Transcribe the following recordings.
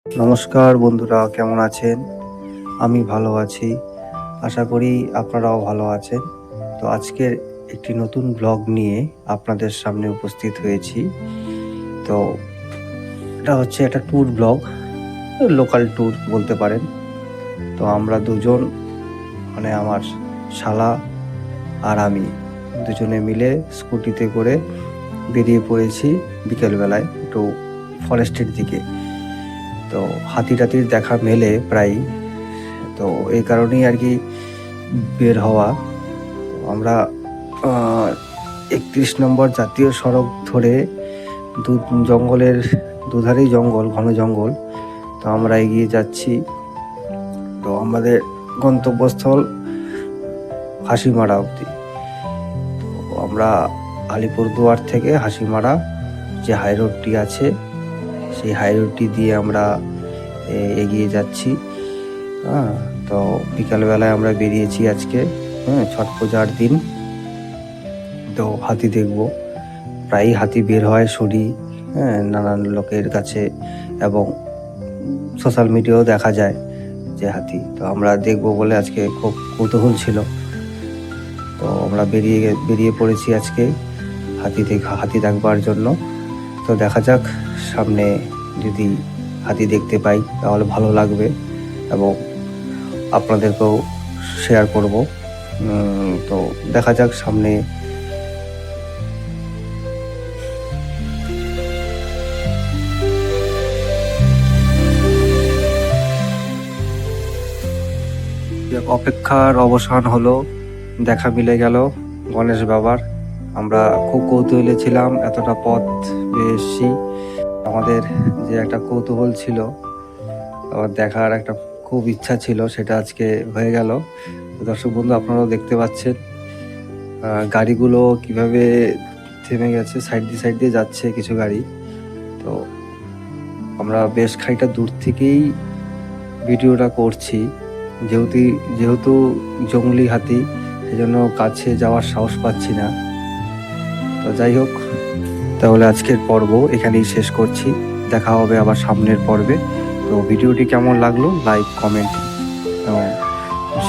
নমস্কার বন্ধুরা, কেমন আছেন? আমি ভালো আছি। আশা করি আপনারাও ভালো আছেন। তো আজকের একটি নতুন ব্লগ নিয়ে আপনাদের সামনে উপস্থিত হয়েছি। তো এটা হচ্ছে একটা ট্যুর ব্লগ, লোকাল ট্যুর বলতে পারেন। তো আমরা দুজন, মানে আমার শালা আর আমি দুজনে মিলে স্কুটিতে করে বেরিয়ে পড়েছি বিকেলবেলায় একটু ফরেস্টের দিকে। তো হাতি টাতির দেখা মেলে প্রায়, তো এই কারণেই আর কি বের হওয়া। আমরা 31 নম্বর জাতীয় সড়ক ধরে জঙ্গলের দুধারেই জঙ্গল, ঘন জঙ্গল। তো আমরা এগিয়ে যাচ্ছি। তো আমাদের গন্তব্যস্থল হাসিমারা অবধি। তো আমরা আলিপুরদুয়ার থেকে হাসিমারা যে হাই রোডটি আছে, সেই হাই রোডটি দিয়ে আমরা এগিয়ে যাচ্ছি। তো বিকালবেলায় আমরা বেরিয়েছি আজকে, ছট পূজার দিন। তো হাতি দেখব, প্রায়ই হাতি বের হয় শুনি, নানান লোকের কাছে, এবং সোশ্যাল মিডিয়াও দেখা যায় যে হাতি। তো আমরা দেখব বলে আজকে খুব কৌতূহল ছিল। তো আমরা বেরিয়ে পড়েছি আজকে হাতি দেখবার জন্য। তো দেখা যাক, সামনে যদি হাতি দেখতে পাই তাহলে ভালো লাগবে এবং আপনাদেরকেও শেয়ার করব। তো দেখা যাক সামনে। অপেক্ষার অবসান হলো, দেখা মিলে গেল গণেশ বাবার। আমরা খুব কৌতূহলী ছিলাম, এতটা পথ বেয়ে এসেছি। আমাদের যে একটা কৌতূহল ছিল, আবার দেখার একটা খুব ইচ্ছা ছিল, সেটা আজকে হয়ে গেল। দর্শক বন্ধু, আপনারাও দেখতে পাচ্ছেন গাড়িগুলো কিভাবে থেমে গেছে, সাইড দিয়ে যাচ্ছে কিছু গাড়ি। তো আমরা বেশ খানিকটা দূর থেকেই ভিডিওটা করছি, যেহেতু জঙ্গলি হাতি, সেজন্য কাছে যাওয়ার সাহস পাচ্ছি না। তো যাই হোক, তাহলে আজকের পর্ব এখানেই শেষ করছি। দেখা হবে আবার সামনের পর্বে। তো ভিডিওটি কেমন লাগলো লাইক, কমেন্ট এবং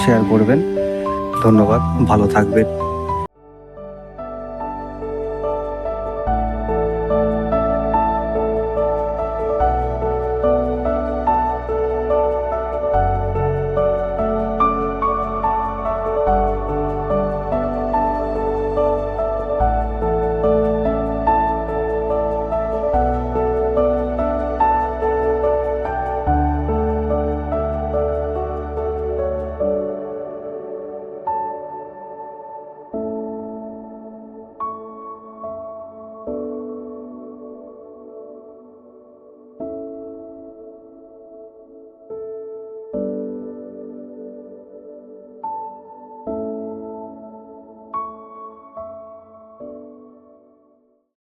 শেয়ার করবেন। ধন্যবাদ, ভালো থাকবেন।